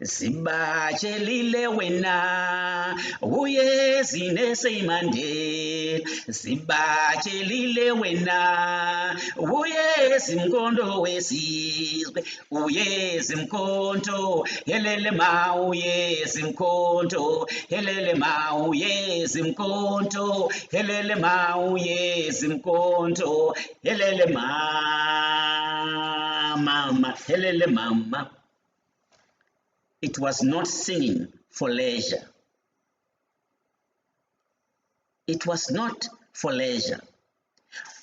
Zibatshelile wena uyezi nesemandela, zibatshelile wena uyezi mkhonto wesizwe, uyezi mkhonto helele ma uyezi mkhonto helele ma uyezi mkhonto helele ma uyezi mkhonto helele mama helele mama. It was not singing for leisure. It was not for leisure.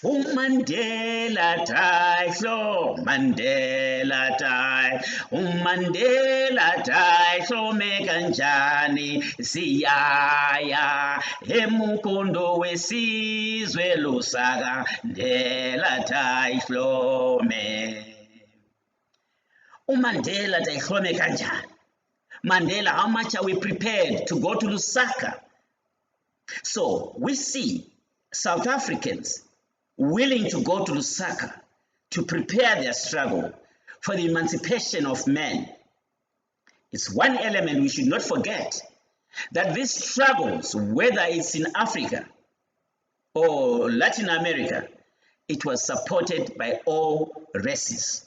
Mandela died, so Mandela died. Mandela died, so mekanjani siyaya emukhondo wesizwe lusaka Mandela died, hlome. uMandela dayihlome kanjani? Mandela, how much are we prepared to go to Lusaka? So we see South Africans willing to go to Lusaka to prepare their struggle for the emancipation of men. It's one element we should not forget, that these struggles, whether it's in Africa or Latin America, it was supported by all races.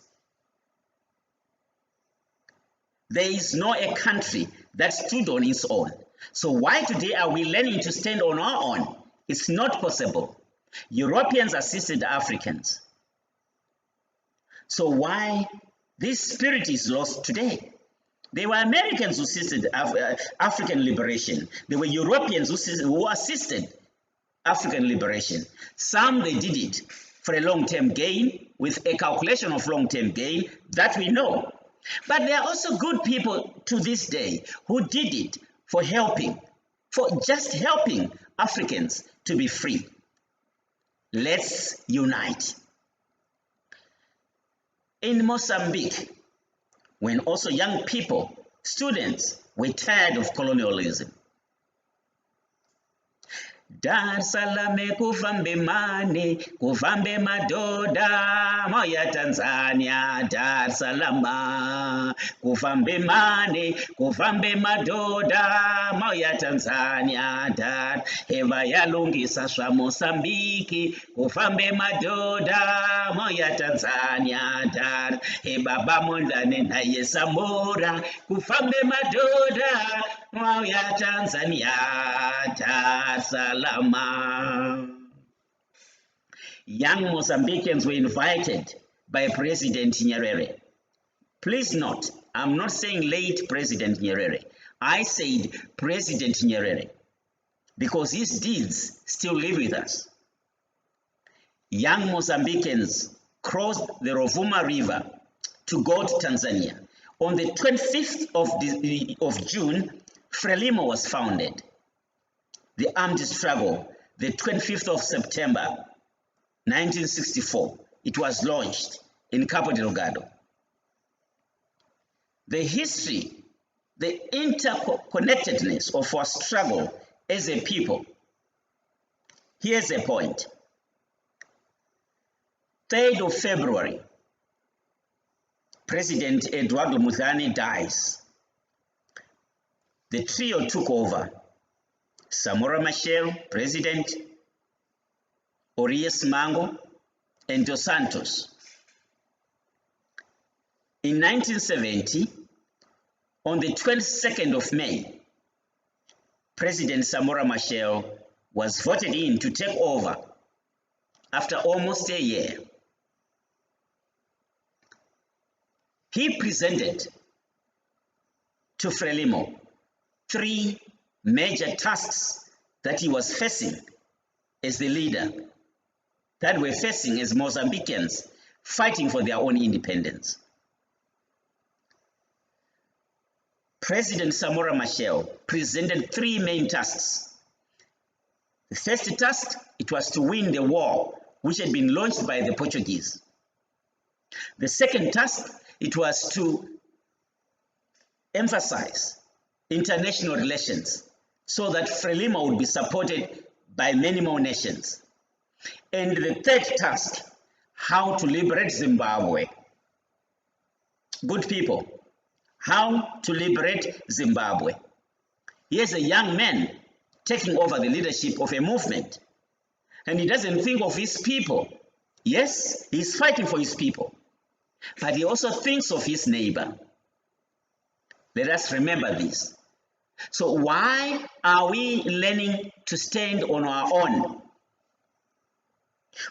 There is no a country that stood on its own. So why today are we learning to stand on our own? It's not possible. Europeans assisted Africans. So why this spirit is lost today? There were Americans who assisted African liberation. There were Europeans who assisted African liberation. Some, they did it for a long-term gain, with a calculation of long-term gain, that we know. But there are also good people to this day who did it for helping, for just helping Africans to be free. Let's unite. In Mozambique, when also young people, students, were tired of colonialism, Dar es Salaam kuvambe mane, kuvambe madoda, moya Tanzania, Dar es Salaam, kuvambe mane, kuvambe madoda, moya Tanzania, Dar, heva yalungisa swa Mozambique, kuvambe madoda, moya Tanzania, Dar, baba mondane na Yesamora, kuvambe madoda, moya Tanzania, Dar es Salaam. Young Mozambicans were invited by President Nyerere. Please note, I'm not saying late President Nyerere. I said President Nyerere because his deeds still live with us. Young Mozambicans crossed the Rovuma River to go to Tanzania. On the 25th of June, Frelimo was founded. The armed struggle, the 25th of September, 1964, it was launched in Cabo Delgado. The history, the interconnectedness of our struggle as a people. Here's a point. 3rd of February, President Eduardo Muzani dies. The trio took over. Samora Machel, President, Orias Mango, and Dos Santos. In 1970, on the 22nd of May, President Samora Machel was voted in to take over after almost a year. He presented to Frelimo 3 major tasks that he was facing as the leader, that we're facing as Mozambicans fighting for their own independence. President Samora Machel presented 3 main tasks. The first task, it was to win the war which had been launched by the Portuguese. The second task, it was to emphasize international relations so that Frelimo would be supported by many more nations. And the third task, how to liberate Zimbabwe. Good people, how to liberate Zimbabwe. Here's a young man taking over the leadership of a movement, and he doesn't think of his people. Yes, he's fighting for his people, but he also thinks of his neighbor. Let us remember this. So why are we learning to stand on our own?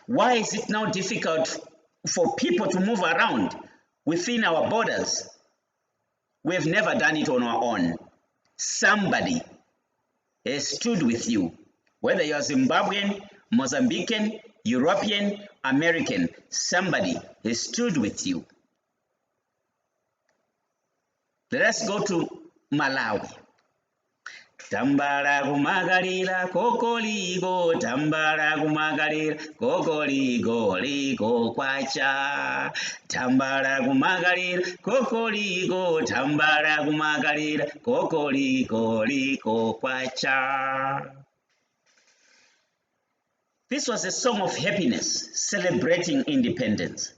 Why is it now difficult for people to move around within our borders? We have never done it on our own. Somebody has stood with you, whether you are Zimbabwean, Mozambican, European, American, somebody has stood with you. Let us go to Malawi. Tambara kumagalira kokoligo, tambara kumagalira kokoligo, ligo kwacha. Tambara kumagalira kokoligo, tambara kumagalira kokoligo, ligo kwacha. This was a song of happiness, celebrating independence.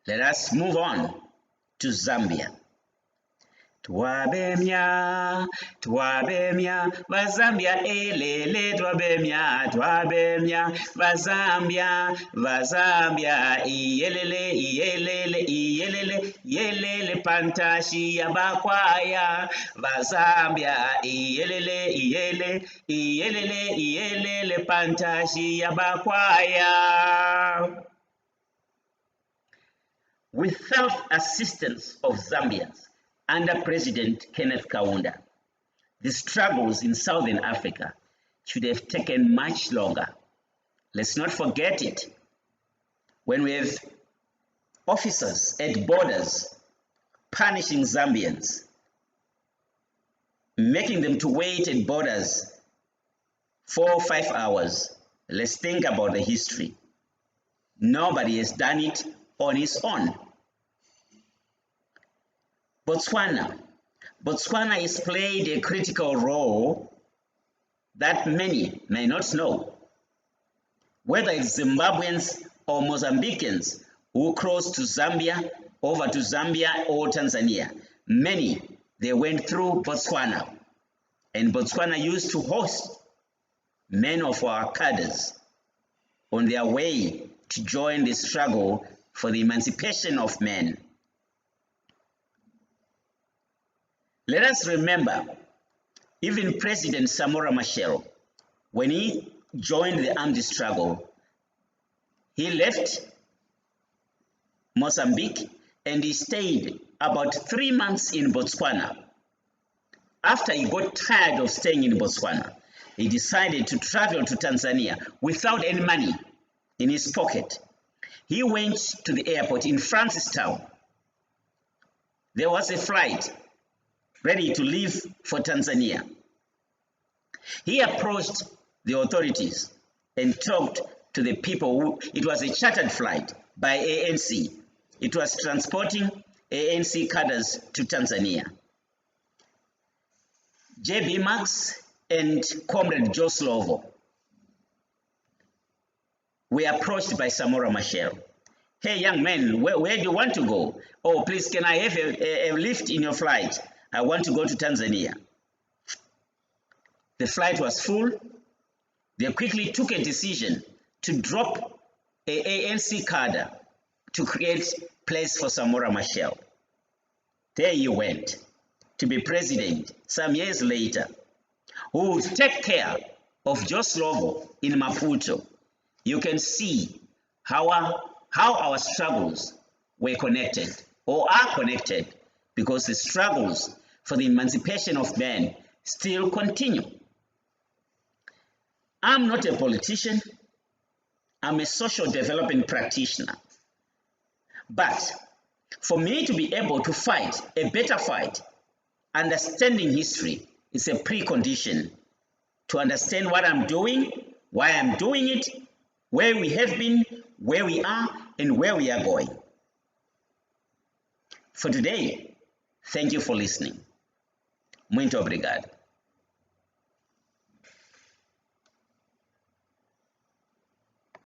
Let us move on to Zambia. Twabemya, twabemya, Bazambia elele, twabemya, twabemya, Bazambia, Bazambia, iyelele, iyelele, iyelele, iyelele, pantashi ya bakwaya, Bazambia, iyelele, iyele, iyelele, iyelele, pantashi ya bakwaya. Without assistance of Zambians, under President Kenneth Kaunda, the struggles in Southern Africa should have taken much longer. Let's not forget it. When we have officers at borders punishing Zambians, making them to wait at borders 4 or 5 hours, let's think about the history. Nobody has done it on his own. Botswana has played a critical role that many may not know. Whether it's Zimbabweans or Mozambicans who crossed to Zambia, over to Zambia or Tanzania, many, they went through Botswana. And Botswana used to host many of our cadres on their way to join the struggle for the emancipation of men. Let us remember, even President Samora Machel, when he joined the armed struggle, he left Mozambique and he stayed about 3 months in Botswana. After he got tired of staying in Botswana, he decided to travel to Tanzania without any money in his pocket. He went to the airport in Francistown. There was a flight ready to leave for Tanzania. He approached the authorities and talked to the people it was a chartered flight by ANC. It was transporting ANC cadres to Tanzania. J.B. Marx and Comrade Joe Slovo were approached by Samora Machel. Hey, young man, where do you want to go? Oh, please, can I have a lift in your flight? I want to go to Tanzania. The flight was full. They quickly took a decision to drop an ANC cadre to create place for Samora Machel. There he went to be president some years later, who would take care of Joe Slovo in Maputo. You can see how our struggles were connected or are connected, because the struggles for the emancipation of men still continue. I'm not a politician. I'm a social development practitioner. But for me to be able to fight a better fight, understanding history is a precondition to understand what I'm doing, why I'm doing it, where we have been, where we are, and where we are going. For today, thank you for listening. Muito obrigado.